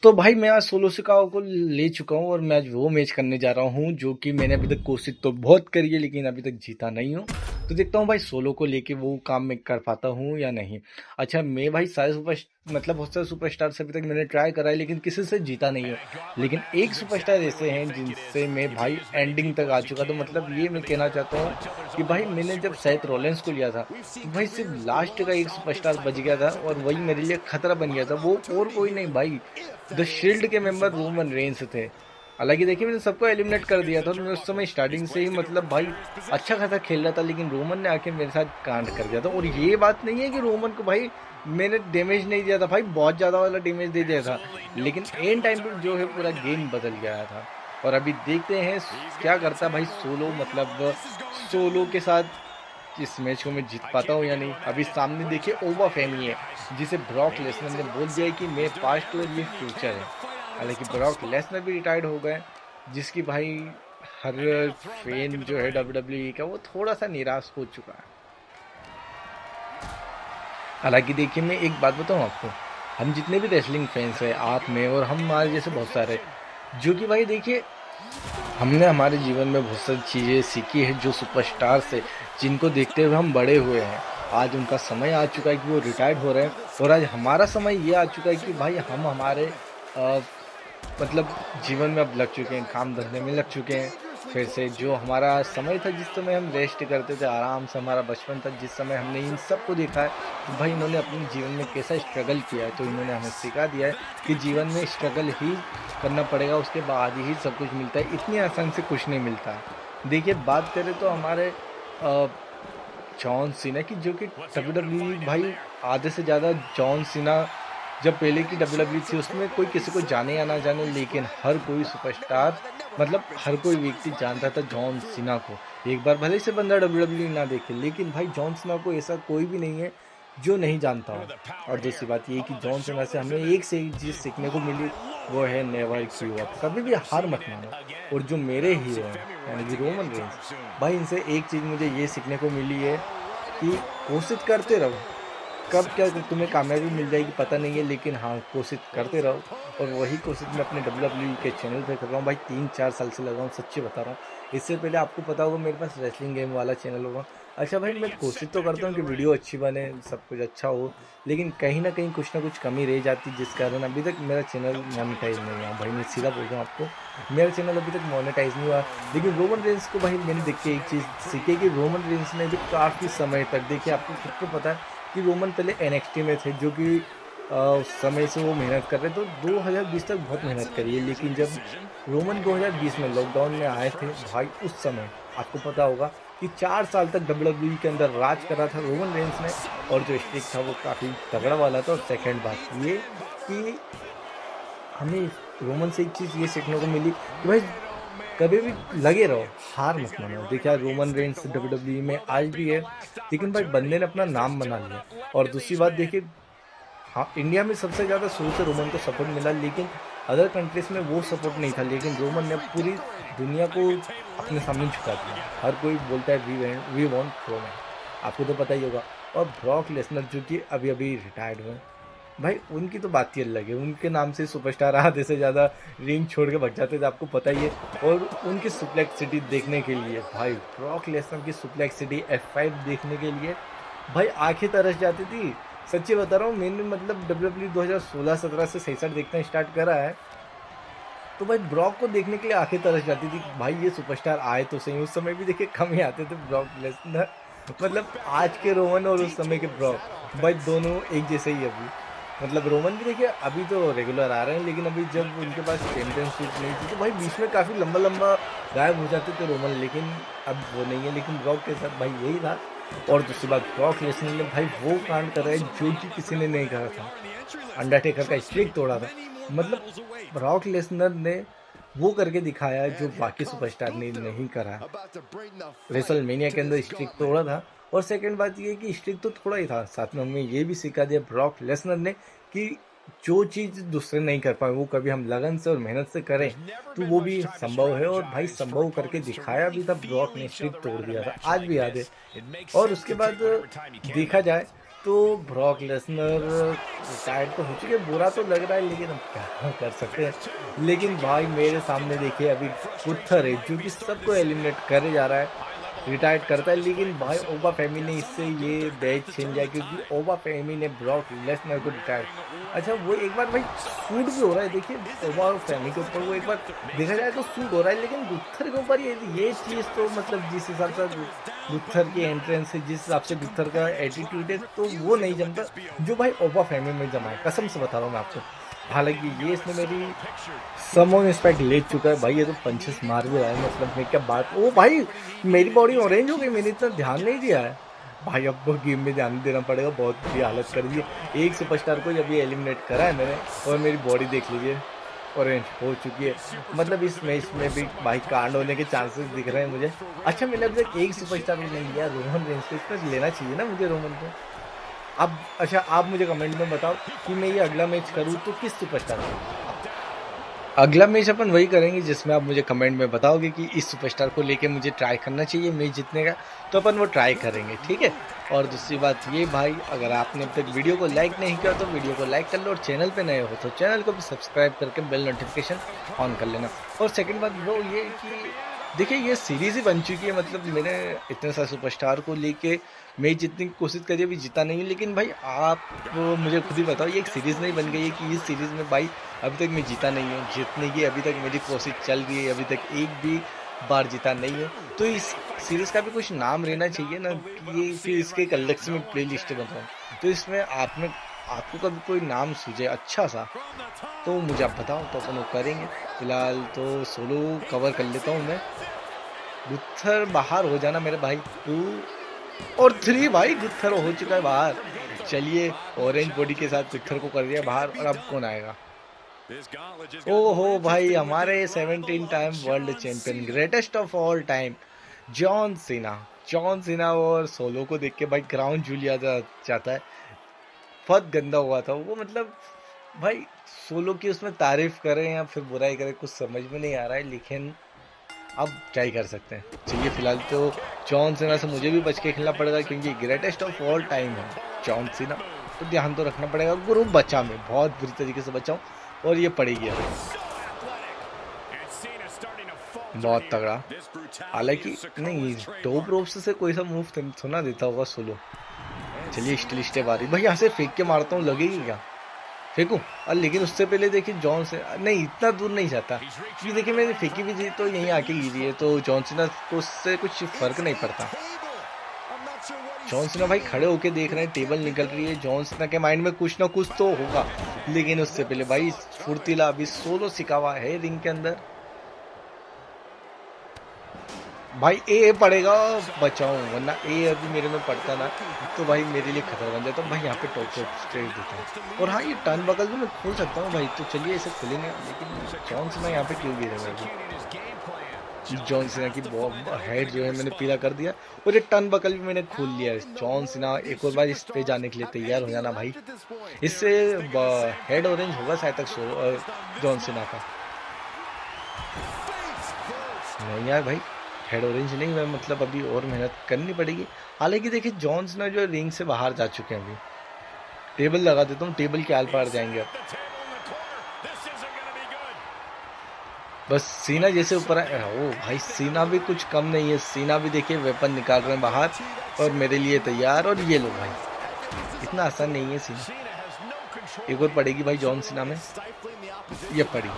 तो भाई मैं आज सोलो सिकाओ को ले चुका हूँ और मैं आज वो मैच करने जा रहा हूँ जो कि मैंने अभी तक कोशिश तो बहुत करी है लेकिन अभी तक जीता नहीं हूँ। तो देखता हूँ भाई सोलो को लेके वो काम मैं कर पाता हूँ या नहीं। अच्छा मैं भाई सारे बहुत सारे सुपरस्टार से अभी तक मैंने ट्राई करा है लेकिन किसी से जीता नहीं हूँ। लेकिन एक सुपरस्टार ऐसे हैं जिनसे मैं भाई एंडिंग तक आ चुका। तो मतलब ये मैं कहना चाहता हूँ कि भाई मैंने जब सेथ रॉलिंस को लिया था तो भाई सिर्फ लास्ट का एक सुपरस्टार बच गया था और वही मेरे लिए खतरा बन गया था। वो और कोई नहीं भाई, द शील्ड के मेंबर रोमन रेंस थे। हालांकि देखिए मैंने सबको एलिमिनेट कर दिया था और मैं उस समय स्टार्टिंग से ही मतलब भाई अच्छा खासा खेल रहा था लेकिन रोमन ने आके मेरे साथ कांड कर दिया था। और ये बात नहीं है कि रोमन को भाई मैंने डैमेज नहीं दिया था, भाई बहुत ज़्यादा वाला डैमेज दे दिया था। लेकिन एंड टाइम पर जो है पूरा गेम बदल गया था। और अभी देखते हैं क्या करता है भाई सोलो, मतलब सोलो के साथ इस मैच को मैं जीत पाता हूँ या नहीं। अभी सामने देखिए ओवा फेमी है जिसे ब्रॉक लेसनर ने बोल दिया है कि मैं पास्ट और ये फ्यूचर है। हालांकि ब्रॉक लेसनर भी रिटायर्ड हो गए, जिसकी भाई हर फैन जो है WWE का वो थोड़ा सा निराश हो चुका है। हालांकि देखिए मैं एक बात बताऊँ आपको, हम जितने भी रेसलिंग फैंस हैं, आप में और हम हमारे जैसे बहुत सारे, जो कि भाई देखिए हमने हमारे जीवन में बहुत सारी चीज़ें सीखी है जो सुपरस्टार से, जिनको देखते हुए हम बड़े हुए हैं। आज उनका समय आ चुका है कि वो रिटायर्ड हो रहे हैं और आज हमारा समय ये आ चुका है कि भाई हम हमारे अ, मतलब जीवन में अब लग चुके हैं, काम धंधे में लग चुके हैं। फिर से जो हमारा समय था जिस समय हम रेस्ट करते थे आराम से, हमारा बचपन था जिस समय हमने इन सबको देखा है कि भाई इन्होंने अपने जीवन में कैसा स्ट्रगल किया है। तो इन्होंने हमें सिखा दिया है कि जीवन में स्ट्रगल ही करना पड़ेगा, उसके बाद ही सब कुछ मिलता है, इतनी आसान से कुछ नहीं मिलता है। देखिए बात करें तो हमारे जॉन सीना की, जो कि WWE भाई आधे से ज़्यादा जॉन सीना जब पहले की WWE थी उसमें कोई किसी को जाने या ना जाने लेकिन हर कोई सुपरस्टार, मतलब हर कोई व्यक्ति जानता था जॉन सीना को। एक बार भले से बंदा WWE ना देखे लेकिन भाई जॉन सीना को ऐसा कोई भी नहीं है जो नहीं जानता हो। और दूसरी बात ये कि जॉन सीना से हमें एक से एक चीज़ सीखने को मिली, वो है नेवर गिव अप, कभी भी हार मत मानो। और जो मेरे हीरो हैं यानी कि रोमन रेंस, भाई इनसे एक चीज़ मुझे ये सीखने को मिली है कि कोशिश करते रहो, कब क्या तुम्हें कामयाबी मिल जाएगी पता नहीं है लेकिन हाँ कोशिश करते रहो। और वही कोशिश मैं अपने WWE के चैनल पे कर रहा हूँ भाई, 3-4 साल से लगा हूँ, सच्ची बता रहा हूँ। इससे पहले आपको पता होगा मेरे पास रेसलिंग गेम वाला चैनल होगा। अच्छा भाई मैं कोशिश तो करता हूँ कि वीडियो अच्छी बने, सब कुछ अच्छा हो, लेकिन कहीं ना कहीं कुछ ना कुछ कमी रह जाती जिस कारण अभी तक मेरा चैनल मोनेटाइज नहीं हुआ। भाई मैं सीधा बोल रहा हूँ आपको, मेरा चैनल अभी तक मोनेटाइज नहीं हुआ। लेकिन रोमन रेंस को भाई मैंने देख के एक चीज़ सीखी कि रोमन रेंस ने भी काफ़ी समय तक, देखिए आपको खुद को पता है कि रोमन पहले NXT में थे, जो कि उस समय से वो मेहनत कर रहे, तो 2020 तक बहुत मेहनत करी है। लेकिन जब रोमन 2020 में लॉकडाउन में आए थे भाई, उस समय आपको पता होगा कि 4 साल तक WWE के अंदर राज करा था रोमन रेंस ने, और जो स्ट्रिक था वो काफ़ी तगड़ा वाला था। और सेकेंड बात ये कि हमें रोमन से एक चीज़ ये सीखने को मिली कि भाई कभी भी लगे रहो, हार मत मानो। देखिए रोमन रेंस WWE में आज भी है लेकिन भाई बंदे ने अपना नाम बना लिया। और दूसरी बात देखिए, हाँ इंडिया में सबसे ज़्यादा शुरू से रोमन को सपोर्ट मिला लेकिन अदर कंट्रीज में वो सपोर्ट नहीं था, लेकिन रोमन ने पूरी दुनिया को अपने सामने झुका दिया। हर कोई बोलता है वी वांट रोमन, आपको तो पता ही होगा। और ब्रॉक लेसनर जो कि अभी अभी रिटायर्ड हुए भाई, उनकी तो बात ही अलग है। उनके नाम से सुपरस्टार आधे से ज़्यादा रिंग छोड़ के भग जाते थे, आपको पता ही है। और उनकी सुप्लेक्स सिटी देखने के लिए भाई, ब्रॉक लेसनर की सुप्लेक्स सिटी F5 देखने के लिए भाई आंखें तरस जाती थी। सच्ची बता रहा हूँ, मैंने मतलब WWE 2016-17 से 66 देखना स्टार्ट करा है, तो भाई ब्रॉक को देखने के लिए आंखें तरस जाती थी। भाई ये सुपरस्टार आए तो सही, उस समय भी देखिए कम ही आते थे ब्रॉक लेसनर। मतलब आज के रोमन और उस समय के ब्रॉक भाई दोनों एक जैसे ही अभी। मतलब रोमन भी देखिए अभी तो रेगुलर आ रहे हैं लेकिन अभी जब उनके पास चैंपियनशिप नहीं थी तो भाई बीच में काफ़ी लंबा लंबा गायब हो जाते थे रोमन, लेकिन अब वो नहीं है। लेकिन ब्रॉक के साथ भाई यही था। और दूसरी बात, ब्रॉक लेसनर ने भाई वो कांड करा है जो कि किसी ने नहीं करा था, अंडरटेकर का स्ट्रिक तोड़ा था। मतलब ब्रॉक लेसनर ने वो करके दिखाया है जो बाकी सुपरस्टार ने नहीं करा। रेसलमेनिया के अंदर स्ट्रिक तोड़ा था। और सेकंड बात ये कि स्ट्रिक तो थोड़ा ही था, साथ में हमें ये भी सिखा दिया ब्रॉक लेसनर ने कि जो चीज़ दूसरे नहीं कर पाए वो कभी हम लगन से और मेहनत से करें तो वो भी संभव है। और भाई संभव करके दिखाया भी था, ब्रॉक ने स्ट्रिक तोड़ दिया था, आज भी याद है। और उसके बाद देखा जाए तो ब्रॉक लेसनर रिटायर्ड तो हो चुके, बुरा तो लग रहा है लेकिन अब क्या कर सकते हैं। लेकिन भाई मेरे सामने देखिए अभी गुत्थर है जो कि सबको एलिमिनेट करे जा रहा है, रिटायर्ड करता है। लेकिन भाई ओबा फेमी ने इससे ये बैच छीन लिया क्योंकि ओबा फेमी ने ब्रॉक लेसनर को रिटायर्ड। अच्छा वो एक बार भाई शूट भी हो रहा है, देखिए ओबा फेमी के ऊपर वो एक बार देखा जाए तो शूट हो रहा है, लेकिन गुत्थर के ऊपर ये चीज़ तो मतलब जिस हिसाब से गुत्थर की एंट्रेंस है, जिस हिसाब से गुत्थर का एटीट्यूड है, तो वो नहीं जमता जो भाई ओबा फेमी में जमा है, कसम से बता रहा हूँ मैं आपको। हालांकि ये इसने मेरी समोन रिस्पेक्ट ले चुका है भाई, ये तो पंचेस मार भी रहा है, मतलब मैं क्या बात। ओ भाई मेरी बॉडी ऑरेंज हो गई, मैंने इतना ध्यान नहीं दिया है भाई, अब वो गेम में ध्यान देना पड़ेगा, बहुत बुरी हालत कर दी है। एक सुपरस्टार को जब ये एलिमिनेट करा है मैंने, और मेरी बॉडी देख लीजिए ऑरेंज हो चुकी है। मतलब इस मैच में भी भाई कांड होने के चांसेस दिख रहे हैं मुझे। अच्छा मैंने अब तक एक सुपरस्टार को नहीं लिया, रोमन रेंज को, इसमें लेना चाहिए ना मुझे रोमन को। अब अच्छा आप मुझे कमेंट में बताओ कि मैं ये अगला मैच करूँ तो किस सुपरस्टार को। अगला मैच अपन वही करेंगे जिसमें आप मुझे कमेंट में बताओगे कि इस सुपरस्टार को लेके मुझे ट्राई करना चाहिए मैच जीतने का, तो अपन वो ट्राई करेंगे, ठीक है। और दूसरी बात ये भाई, अगर आपने अब तक वीडियो को लाइक नहीं किया तो वीडियो को लाइक कर लो, और चैनल पे नए हो तो चैनल को भी सब्सक्राइब करके बेल नोटिफिकेशन ऑन कर लेना। और सेकंड बात वो ये कि देखिए ये सीरीज़ ही बन चुकी है, मतलब मैंने इतने सारे सुपरस्टार को लेके मैच जीतने की कोशिश करी, अभी जीता नहीं है। लेकिन भाई आप मुझे खुद ही बताओ, ये एक सीरीज़ नहीं बन गई है कि इस सीरीज़ में भाई अभी तक मैं जीता नहीं हूँ, जीतने की अभी तक मेरी कोशिश चल रही है, अभी तक एक भी बार जीता नहीं है। तो इस सीरीज़ का भी कुछ नाम रहना चाहिए ना, कि ये फिर इसके एक अलग से मैं प्ले लिस्ट बनाऊँ। तो इसमें आपको कभी कोई नाम सूझे अच्छा सा तो मुझे आप बताओ, तो अपन वो करेंगे। फिलहाल तो सोलो कवर कर लेता हूँ मैं। गुत्थर बाहर हो जाना मेरे भाई, 2 और 3 भाई, गुत्थर हो चुका है बाहर। चलिए ऑरेंज बॉडी के साथ गुत्थर को कर दिया बाहर, और अब कौन आएगा। ओहो भाई हमारे 17 time world champion, greatest of all time John Cena और सोलो को देख के भाई ग्राउंड जूलिया जाता है। बहुत गंदा हुआ था वो, मतलब भाई सोलो की उसमें तारीफ करें या फिर बुराई करें कुछ समझ में नहीं आ रहा है, लेकिन अब क्या ही कर सकते हैं। चलिए फिलहाल तो जॉन सीना से मुझे भी बच के खेलना पड़ेगा क्योंकि ग्रेटेस्ट ऑफ ऑल टाइम है जॉन सीना, तो ध्यान तो रखना पड़ेगा। गुरु बचा मैं बहुत बुरी तरीके से बचाऊं, और ये पड़ेगी बहुत तगड़ा। हालांकि नहीं, टॉप रोप से कोई सा मूव सुना देता होगा सोलो। चलिए स्टिल स्टेप आ रही भाई, यहाँ से फेंक के मारता हूँ, लगेगी क्या, फेंकूं। और लेकिन उससे पहले देखिए जॉन से नहीं, इतना दूर नहीं जाता क्योंकि देखिए मैंने फेंकी भी थी तो यहीं आके गिरी है, तो जॉन सीना को उससे कुछ फर्क नहीं पड़ता। जॉन सीना भाई खड़े होके देख रहे हैं, टेबल निकल रही है, जॉन सीना के माइंड में कुछ ना कुछ तो होगा। लेकिन उससे पहले भाई फुर्तीला अभी सोलो सिखावा है रिंग के अंदर भाई। ए पड़ेगा, बचाऊं, वरना ए अभी मेरे में पड़ता ना तो भाई मेरे लिए खतरा बन जाता। भाई यहाँ पे टॉप स्ट्रेट देता है, और हाँ ये टर्न बगल भी मैं खोल सकता हूँ भाई, तो चलिए इसे खोलेंगे। लेकिन जॉन सीना यहाँ पे क्यों गिरे भाई, जॉन सीना की हेड जो है मैंने पीला कर दिया, और ये टर्न बगल भी मैंने खोल लिया है। जॉन सीना एक और बार इस पे जाने के लिए तैयार हो जाना भाई, इससे हेड ऑरेंज होगा शायद तक जॉन सीना का। नहीं यार भाई हेड ऑरेंज नहीं है, मतलब अभी और मेहनत करनी पड़ेगी। हालांकि देखिए जॉन सीना जो रिंग से बाहर जा चुके हैं, अभी टेबल लगा देता हूँ, टेबल के आर पार जाएंगे अब। बस सीना जैसे ऊपर आए, ओ भाई सीना भी कुछ कम नहीं है, सीना भी देखिए वेपन निकाल रहे हैं बाहर और मेरे लिए तैयार। और ये लो भाई, इतना आसान नहीं है सीना। एक और पड़ेगी भाई जॉन सीना में, ये पड़ी।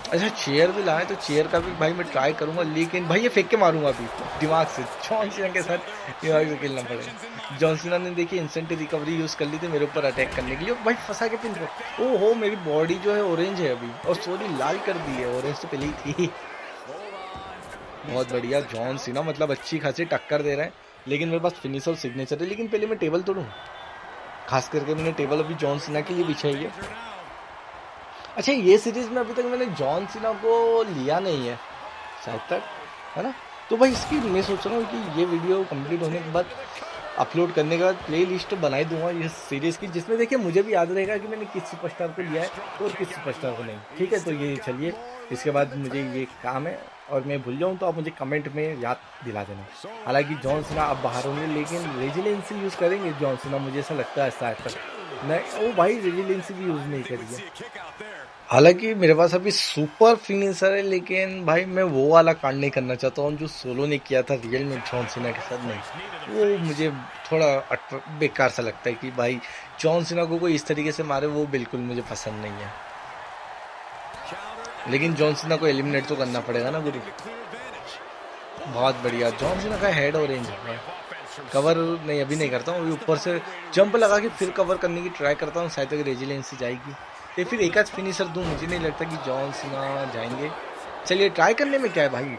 अच्छा चेयर भी लाए तो चेयर का भी भाई मैं ट्राई करूंगा, लेकिन भाई ये फेंक के मारूंगा अभी दिमाग से। जॉन सीना के साथ दिमाग से खेलना पड़ेगा। जॉन सीना ने देखिए इंस्टेंट रिकवरी यूज कर ली थी मेरे ऊपर अटैक करने के लिए, भाई फंसा के पिन को। ओहो मेरी बॉडी जो है ऑरेंज है अभी, और सॉरी लाल कर दी है, ऑरेंज तो पहले ही थी। बहुत बढ़िया जॉन सीना, मतलब अच्छी खासी टक्कर दे रहे हैं, लेकिन मेरे पास फिनिश और सिग्नेचर है। लेकिन पहले मैं टेबल तोड़ूं, खास करके मैंने टेबल अभी जॉन सीना के लिए बिछाई है। अच्छा ये सीरीज में अभी तक मैंने जॉन सीना को लिया नहीं है शायद तक, है ना। तो भाई इसकी मैं सोच रहा हूँ कि ये वीडियो कंप्लीट होने के बाद अपलोड करने के बाद प्ले लिस्ट बनाई दूंगा इस सीरीज़ की, जिसमें देखिए मुझे भी याद रहेगा कि मैंने किस सुपरस्टार को लिया है और किस सुपरस्टार को नहीं। ठीक है, तो ये चलिए इसके बाद मुझे ये काम है और मैं भूल जाऊँ तो आप मुझे कमेंट में याद दिला देना। हालांकि जॉन सीना अब बाहर होंगे, लेकिन रेजिलेंसी यूज़ करेंगे जॉन सीना, मुझे ऐसा लगता है शायद तक नहीं। ओ भाई रेजिलेंसी भी यूज़ नहीं करी है। हालांकि मेरे पास अभी सुपर फिनिशर है, लेकिन भाई मैं वो वाला कांड नहीं करना चाहता हूँ जो सोलो ने किया था रियल में जॉन सीना के साथ। नहीं, वो मुझे थोड़ा बेकार सा लगता है कि भाई जॉन सीना को कोई इस तरीके से मारे, वो बिल्कुल मुझे पसंद नहीं है। लेकिन जॉन सीना को एलिमिनेट तो करना पड़ेगा ना गुरु। बहुत बढ़िया, जॉन सीना का हेड ऑरेंज है। कवर नहीं, अभी नहीं करता हूँ, ऊपर से जंप लगा के फिर कवर करने की ट्राई करता हूँ, शायद तक रेजिलेंसी जाएगी या फिर एक आध फिनिशर दूँ। मुझे नहीं लगता कि जॉन सीना जाएंगे। चलिए ट्राई करने में क्या है भाई,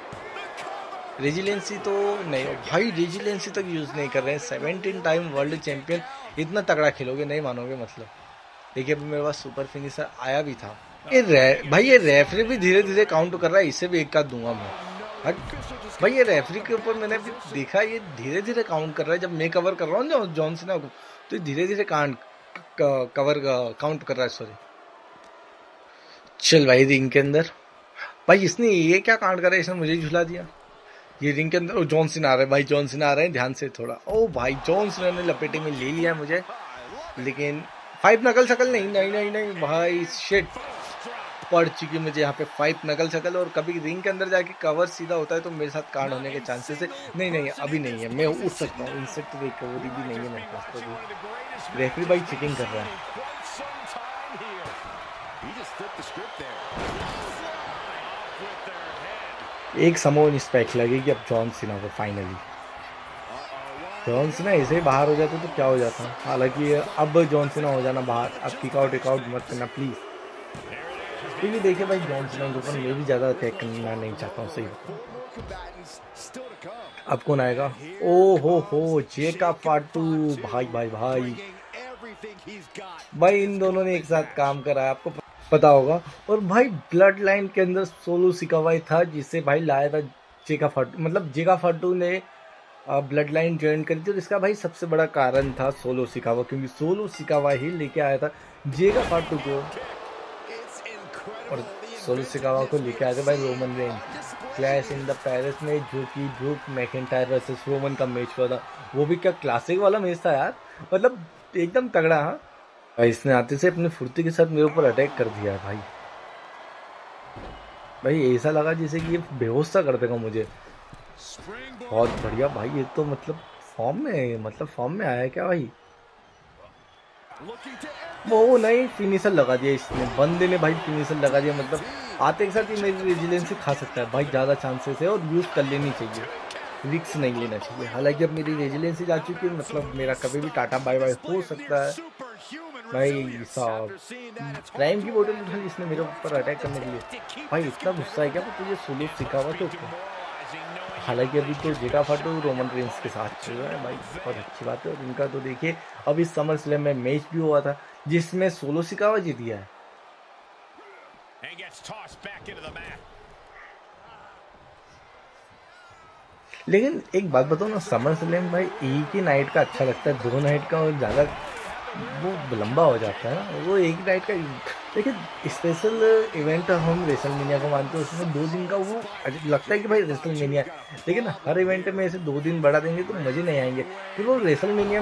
रेजिलेंसी तो नहीं भाई, रेजिलेंसी तक यूज़ नहीं कर रहे हैं। 17 टाइम वर्ल्ड चैंपियन, इतना तगड़ा खेलोगे नहीं मानोगे मतलब। देखिए अभी मेरे पास सुपर फिनिशर आया भी था। भाई ये रेफरी भी धीरे धीरे काउंट कर रहा है, इसे भी एक का दूंगा मैं। हट भाई, ये रेफरी के ऊपर मैंने भी देखा, ये धीरे धीरे काउंट कर रहा है। जब मैं कवर कर रहा हूँ जॉन सीना को, तो धीरे धीरे कवर काउंट कर रहा है। सॉरी, चल भाई रिंग के अंदर। भाई इसने ये क्या कांड करा, इसने मुझे झुला दिया। ये रिंग के अंदर जॉन सीना आ रहा है भाई, जॉन सीना आ रहे हैं, ध्यान से थोड़ा। ओ भाई जॉन सीना ने लपेटे में ले लिया मुझे, लेकिन 5 नकल शकल नहीं नहीं नहीं नहीं भाई, शिट पड़ चुकी मुझे यहाँ पे 5 नकल शकल। और कभी रिंग के अंदर जाके कवर सीधा होता है तो मेरे साथ कांड होने के चांसेस है। नहीं नहीं अभी नहीं है, मैं उठ सकता हूँ, इंसेक्ट रिकवरी भी नहीं है मेरे पास। तो रेफरी भाई चीटिंग कर रहा है। एक समोन स्पैक लगेगी अब जॉन सीना को फाइनली। जॉन सीना ऐसे ही बाहर हो जाते तो क्या हो जाता। हालांकि अब जॉन सीना हो जाना बाहर, अब किक आउट मत करना प्लीज, क्योंकि देखिए भाई जॉन सीना के ऊपर मैं भी ज़्यादा अटैक करना नहीं चाहता हूँ। सही अब कौन आएगा? ओ हो जे का फाटू, भाई भाई भाई भाई इन दोनों ने एक साथ काम करा है, आपको पता होगा। और भाई ब्लड लाइन के अंदर सोलो सिकावाई था, जिसे भाई लाया था जेका फाटू। मतलब जेका फाटू ने ब्लड लाइन ज्वाइन करी थी, और इसका भाई सबसे बड़ा कारण था सोलो सिकावा, क्योंकि सोलो सिकावा ही लेके आया था जेका फाटू को। और सोलो सिकावा को लेके आए थे भाई Roman Reigns clash in the Paris में, जो कि ड्रूक मैकिंटायर वर्सेस रोमन का मैच हुआ था। वो भी क्या क्लासिक वाला मैच था यार, मतलब एकदम तगड़ा। हाँ, इसने आते से अपनी फुर्ती के साथ मेरे ऊपर अटैक कर दिया भाई। भाई ऐसा लगा जैसे कि ये बेहोश सा कर देगा मुझे। बहुत बढ़िया भाई, ये तो मतलब फॉर्म में आया है क्या भाई। वो नहीं, फिनिशर लगा दिया इसने, बंदे ने भाई फिनिशर लगा दिया। मतलब आते के साथ ही मेरी रेजिलेंसी खा सकता है भाई, ज़्यादा चांसेस है, और यूज़ कर लेनी चाहिए, रिक्स नहीं लेना चाहिए। हालांकि अब मेरी रेजिलेंसी जा चुकी है, मतलब मेरा कभी भी टाटा बाय बाय हो सकता है। भाई साहब प्राइम की बोतल उठा ली इसने मेरे ऊपर अटैक करने के लिए। भाई इतना गुस्सा है क्या तुझे सोलो सिकावा के ऊपर? हालांकि अभी तो जेका फाटू रोमन रेंस के साथ चल रहा है भाई, बहुत अच्छी बात है। और इनका तो देखिए अभी समर स्लैम में मैच भी हुआ था, जिसमें सोलो सिकावा जीत गया है। लेकिन एक बात बताओ ना, समर स्लैम भाई एक ही नाइट का अच्छा लगता है, 2 नाइट का ज़्यादा वो लंबा हो जाता है ना। वो एक नाइट का देखिए स्पेशल इवेंट हम रेसलमेनिया को मानते हैं, उसमें 2 दिन का वो लगता है कि भाई रेसलमेनिया, लेकिन हर इवेंट में ऐसे 2 दिन बढ़ा देंगे तो मज़े नहीं आएंगे, फिर वो रेसलमेनिया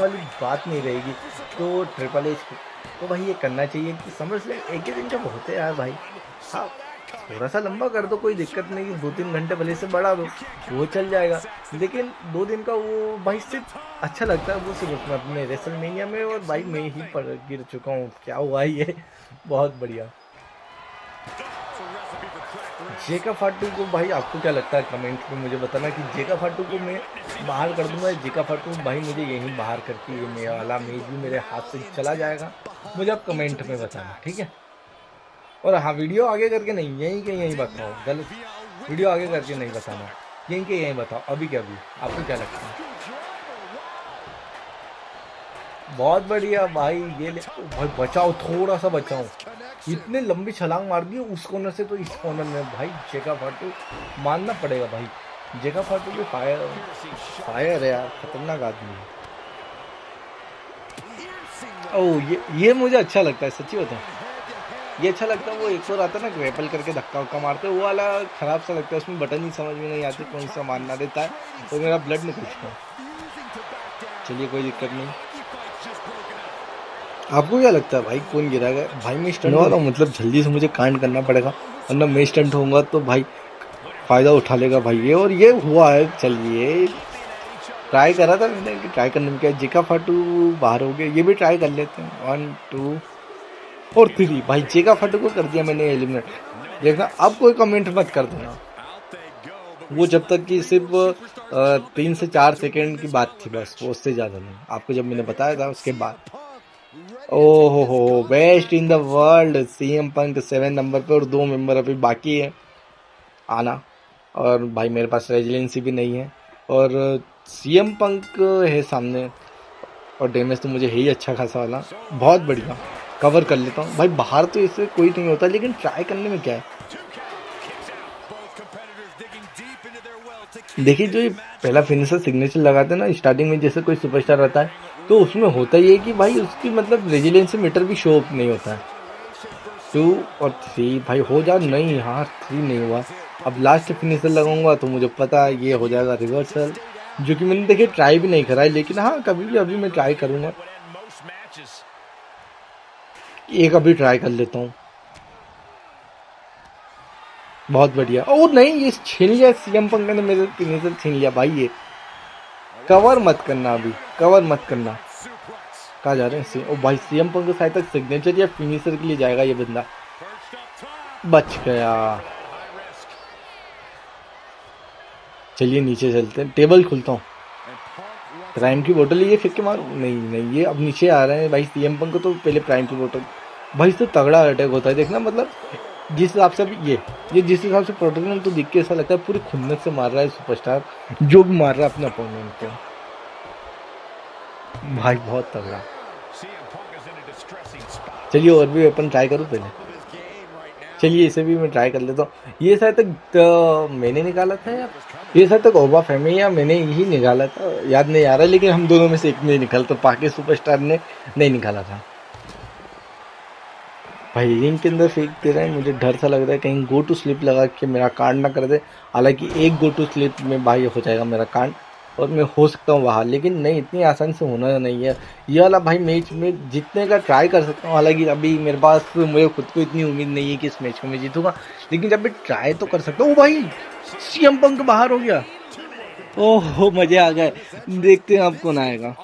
वाली बात नहीं रहेगी। तो ट्रिपल एच तो भाई ये करना चाहिए कि समर स्लैम एक ही दिन का बहुत है यार भाई। हाँ थोड़ा सा लंबा कर दो, कोई दिक्कत नहीं, 2-3 घंटे भले से बढ़ा दो, वो चल जाएगा। लेकिन 2 दिन का वो भाई सिर्फ अच्छा लगता है, वो सिर्फ उसमें अपने रेसलमेनिया में। और भाई मैं ही पर गिर चुका हूँ, क्या हुआ ये बहुत बढ़िया। जेका फाटू को भाई आपको क्या लगता है कमेंट में मुझे बताना, कि जेका फाटू को मैं बाहर कर दूंगा, जेका फाटू भाई मुझे यहीं बाहर करके ये मेरा वाला मैच भी मेरे हाथ से चला जाएगा, मुझे आप कमेंट में बताना, ठीक है। और हाँ वीडियो आगे करके नहीं, यहीं के यहीं बताओ, गलत वीडियो आगे करके नहीं बताना, यहीं के यहीं बताओ अभी क्या भी, आपको क्या लगता है। बहुत बढ़िया भाई, ये ले भाई, बचाओ थोड़ा सा बचाओ, इतने लंबी छलांग मार दी उस कॉर्नर से तो इस कॉर्नर में। भाई जेका फाटू मानना पड़ेगा भाई, जेका फाटू के फायर है यार, खतरनाक आदमी है। ओह ये मुझे अच्छा लगता है सच्ची बताऊं, ये अच्छा लगता है। वो एक और आता है ना ग्रैपल करके धक्का वक्का मारते हैं, वो वाला खराब सा लगता है, उसमें बटन ही समझ में नहीं आती कौन सा मारना देता है, और मेरा ब्लड निकल चुका है। चलिए कोई दिक्कत नहीं। आपको क्या लगता है भाई कौन गिराएगा? भाई मैं स्टंट वाला हूँ, मतलब जल्दी से मुझे कांड करना पड़ेगा, वरना मैं स्टंट होऊंगा तो भाई फायदा उठा लेगा भाई ये, और ये हुआ है। चलिए ट्राई करा था मैंने कि ट्राई करने में क्या, जेका फाटू बाहर हो गए, ये भी ट्राई कर लेते हैं। 1 2 और 3 भाई जेका फाटू को कर दिया मैंने एलिमिनेट। देखना अब कोई कमेंट मत कर देना, वो जब तक कि सिर्फ 3 से 4 सेकेंड की बात थी बस, वो उससे ज्यादा नहीं। आपको जब मैंने बताया था उसके बाद, ओहो हो best in the world CM Punk 7 number पे, और 2 मेंबर अभी बाकी है आना, और भाई मेरे पास रेजिलेंसी भी नहीं है, और सीएम पंक है सामने, और डैमेज तो मुझे है ही अच्छा खासा वाला। बहुत बढ़िया कवर कर लेता हूँ भाई, बाहर तो इससे कोई नहीं होता, लेकिन ट्राई करने में क्या है। देखिए जो ये पहला फिनिशर सिग्नेचर लगाते हैं ना स्टार्टिंग में, जैसे कोई सुपरस्टार रहता है तो उसमें होता ही है कि भाई उसकी मतलब रेजिलेंसी मीटर भी शो अप नहीं होता है। 2 और 3 भाई हो जा, नहीं हाँ 3 नहीं हुआ। अब लास्ट फिनिशर लगाऊंगा तो मुझे पता है ये हो जाएगा रिवर्सल, जो कि मैंने देखिए ट्राई भी नहीं करा है, लेकिन हाँ कभी भी अभी मैं ट्राई करूंगा, एक अभी ट्राई कर लेता हूँ। बहुत बढ़िया। ओ नहीं ये छीन लिया सीएम पंक ने मेरे फिनिशर छीन लिया भाई, ये कवर मत करना, अभी कवर मत करना। कहा जा रहे हैं ओ भाई सीएम पंक शायद तक सिग्नेचर या फिनिशर के लिए जाएगा ये बंदा, बच गया। चलिए नीचे चलते हैं, टेबल खुलता हूँ, प्राइम की बोतल ये फेंक के मार, नहीं नहीं ये अब नीचे आ रहे हैं भाई सीएम पंक को, तो पहले प्राइम की बोतल। भाई इससे तगड़ा अटैक होता है देखना, मतलब जिस हिसाब से अभी ये जिस हिसाब से प्रोटेक्शन तो दिख के ऐसा लगता है पूरी खुन्नस से मार रहा है सुपरस्टार, जो भी मार रहा है अपने अपोनेंट को भाई, बहुत तगड़ा। चलिए और भी वेपन ट्राई करूँ पहले, चलिए इसे भी मैं ट्राई कर लेता हूँ। ये शायद तक मैंने निकाला था, या ये शायद तक ओबा फेमी या मैंने यही निकाला था, याद नहीं आ रहा, लेकिन हम दोनों में से एक ने निकाला, तो पाकि सुपरस्टार ने नहीं निकाला था। भाई रिंग के अंदर फेंक दे रहा है, मुझे डर सा लग रहा है कहीं गो टू स्लिप लगा के मेरा कांड ना कर दे। हालांकि एक गो टू स्लिप में भाई हो जाएगा मेरा कांड और मैं हो सकता हूँ बाहर, लेकिन नहीं इतनी आसानी से होना नहीं है ये वाला भाई। मैच में जीतने का ट्राई कर सकता हूँ, हालांकि अभी मेरे पास मुझे खुद को इतनी उम्मीद नहीं है कि इस मैच को मैं जीतूंगा, लेकिन जब मैं ट्राई तो कर सकता हूँ। भाई सीएम पंक बाहर हो गया, ओह मजे आ गए। देखते हैं अब कौन आएगा।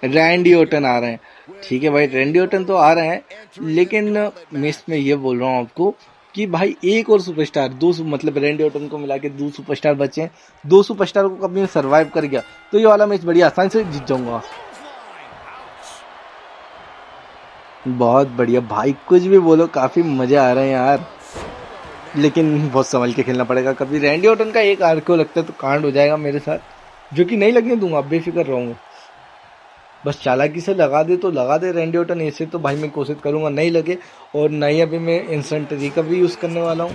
रैंडी ओटन आ रहे हैं, ठीक है भाई रैंडी ओटन तो आ रहे हैं, लेकिन मैं इसमें ये बोल रहा हूँ आपको कि भाई एक और सुपरस्टार, मतलब रैंडी ओटन को मिला के 2 सुपरस्टार बचे हैं, 2 सुपरस्टार को कभी सर्वाइव कर गया तो ये वाला मैच बड़ी आसानी से जीत जाऊंगा। बहुत बढ़िया भाई, कुछ भी बोलो काफी मजे आ रहे हैं यार, लेकिन बहुत संभल के खेलना पड़ेगा। कभी रैंडी ओटन का एक आर को लगता है तो कांड हो जाएगा मेरे साथ, जो कि नहीं लगने दूंगा, बेफिक्र रहूंगा। बस चालाकी से लगा दे तो लगा दे रैंडी ओटन, ऐसे तो भाई मैं कोशिश करूंगा नहीं लगे। और नहीं अभी मैं इंस्टेंट रिकवरी यूज़ करने वाला हूँ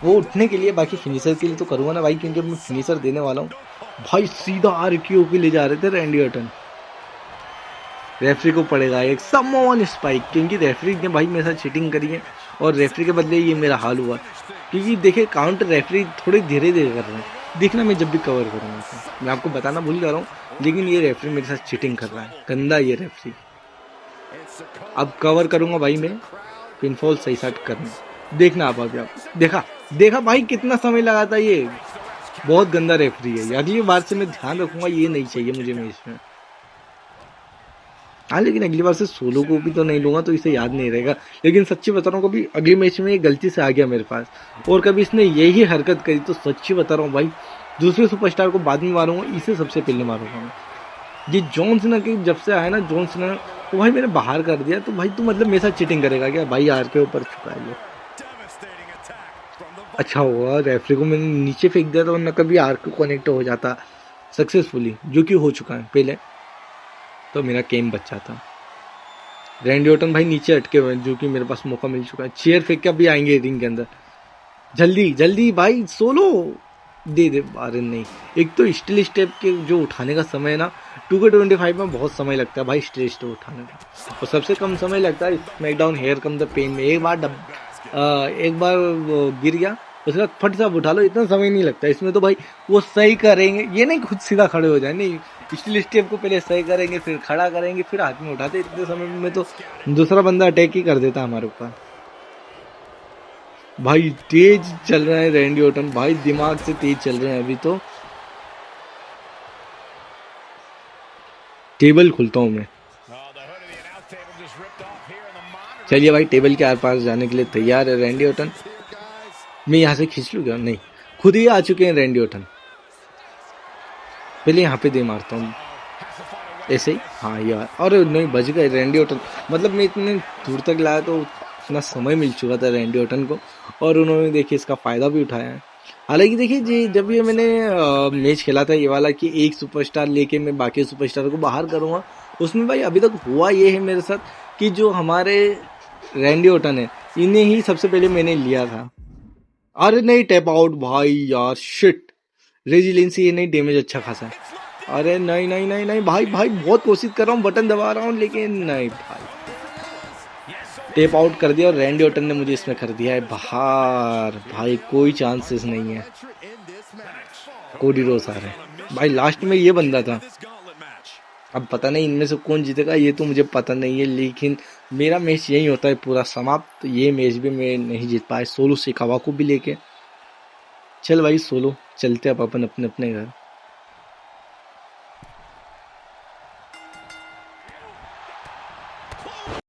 वो उठने के लिए, बाकी फिनिशर के लिए तो करूँगा ना भाई, क्योंकि मैं फिनिशर देने वाला हूँ। भाई सीधा आरक्यू पे ले जा रहे थे रैंडी ओटन, रेफरी को पड़ेगा एक समवन स्पाइक, क्योंकि रेफरी ने भाई मेरे साथ चीटिंग करी है और रेफरी के बदले ये मेरा हाल हुआ। क्योंकि देखे काउंटर रेफरी थोड़ी धीरे धीरे कर रहे हैं, देखना मैं जब भी कवर करूँगा तो मैं आपको बताना भूल जा रहा हूँ, लेकिन ये रेफरी मेरे साथ चीटिंग कर रहा है, गंदा ये रेफरी। अब कवर करूँगा भाई मैं, पिनफॉल सही साट करना, देखना आप अभी आप देखा भाई कितना समय लगा था, ये बहुत गंदा रेफरी है। अगली बार से मैं ध्यान रखूंगा, ये नहीं चाहिए मुझे मैच में। हाँ लेकिन अगली बार से सोलो को भी तो नहीं लूंगा तो इसे याद नहीं रहेगा, लेकिन सच्ची बता रहा हूँ कभी अगली मैच में ये गलती से आ गया मेरे पास और कभी इसने यही हरकत करी तो सच्ची बता रहा हूँ भाई, दूसरे सुपरस्टार को बाद में मारूंगा, इसे सबसे पहले मारूंगा मैं। ये जॉन सीना के जब से आया ना, जॉन सीना तो भाई मैंने बाहर कर दिया, तो भाई तू मतलब मेरे साथ चीटिंग करेगा क्या भाई? आर के ऊपर चुका है ये, अच्छा हुआ रेफरी को मैंने नीचे फेंक दिया था, वरना कभी आर को कनेक्ट हो जाता सक्सेसफुली, जो कि हो चुका है पहले, तो मेरा गेम बच जाता। रैंडी ओटन भाई नीचे अटके हुए हैं, जो कि मेरे पास मौका मिल चुका है। चेयर फेंक के अभी आएंगे रिंग के अंदर, जल्दी जल्दी भाई सोलो, दे दे। अरे नहीं, एक तो स्टिल स्टेप के जो उठाने का समय है ना, 2K25 में बहुत समय लगता है भाई स्टिल स्टेप उठाने में, और सबसे कम समय लगता है SmackDown here come the pain में। एक बार वो गिर गया, उसके बाद फट से आप उठा लो, इतना समय नहीं लगता। इसमें तो भाई वो सही करेंगे, ये नहीं खुद सीधा खड़े हो जाए, नहीं, स्टिल स्टेप को पहले सही करेंगे, फिर खड़ा करेंगे, फिर हाथ में उठाते। इतने समय में तो दूसरा बंदा अटैक ही कर देता हमारे ऊपर। भाई तेज चल रहे हैं रैंडी ऑर्टन, भाई दिमाग से तेज चल रहे हैं अभी तो। टेबल खुलता हूँ मैं। चलिए भाई, टेबल के आर पार जाने के लिए तैयार है रैंडी ऑर्टन। मैं यहाँ से खींच लूँ क्या? नहीं, खुद ही आ चुके हैं रैंडी ऑर्टन। पहले यहाँ पे दे मारता हूँ ऐसे ही। हाँ यार, और नहीं, बच गए रैंडी ऑर्टन। मतलब मैं इतने दूर तक लाया तो इतना समय मिल चुका था रैंडी ऑर्टन को, और उन्होंने देखिए इसका फ़ायदा भी उठाया है। हालांकि देखिए जी, जब ये मैंने मैच खेला था ये वाला कि एक सुपरस्टार लेके मैं बाकी सुपरस्टार को बाहर करूँगा, उसमें भाई अभी तक हुआ ये है मेरे साथ कि जो हमारे रैंडी ऑर्टन है, इन्हें ही सबसे पहले मैंने लिया था। अरे नहीं, टैप आउट भाई यार, शिट। रेजिलेंसी ये नहीं, डैमेज अच्छा खासा है। अरे नहीं नहीं नहीं नहीं भाई, भाई बहुत कोशिश कर रहा हूँ, बटन दबा रहा हूँ, लेकिन नहीं भाई, टेप आउट कर दिया, और रैंडी ऑर्टन ने मुझे इसमें कर दिया है बाहर। भाई कोई चांसेस नहीं है। कोडी रोस आ रहे हैं भाई, लास्ट में ये बंदा था। अब पता नहीं इनमें से कौन जीतेगा, ये तो मुझे पता नहीं है, लेकिन मेरा मैच यही होता है पूरा समाप्त। ये मैच भी मैं नहीं जीत पाया, सोलो सिकावा को भी लेके। चल भाई सोलो, चलते अब अपन अपने अपने घर।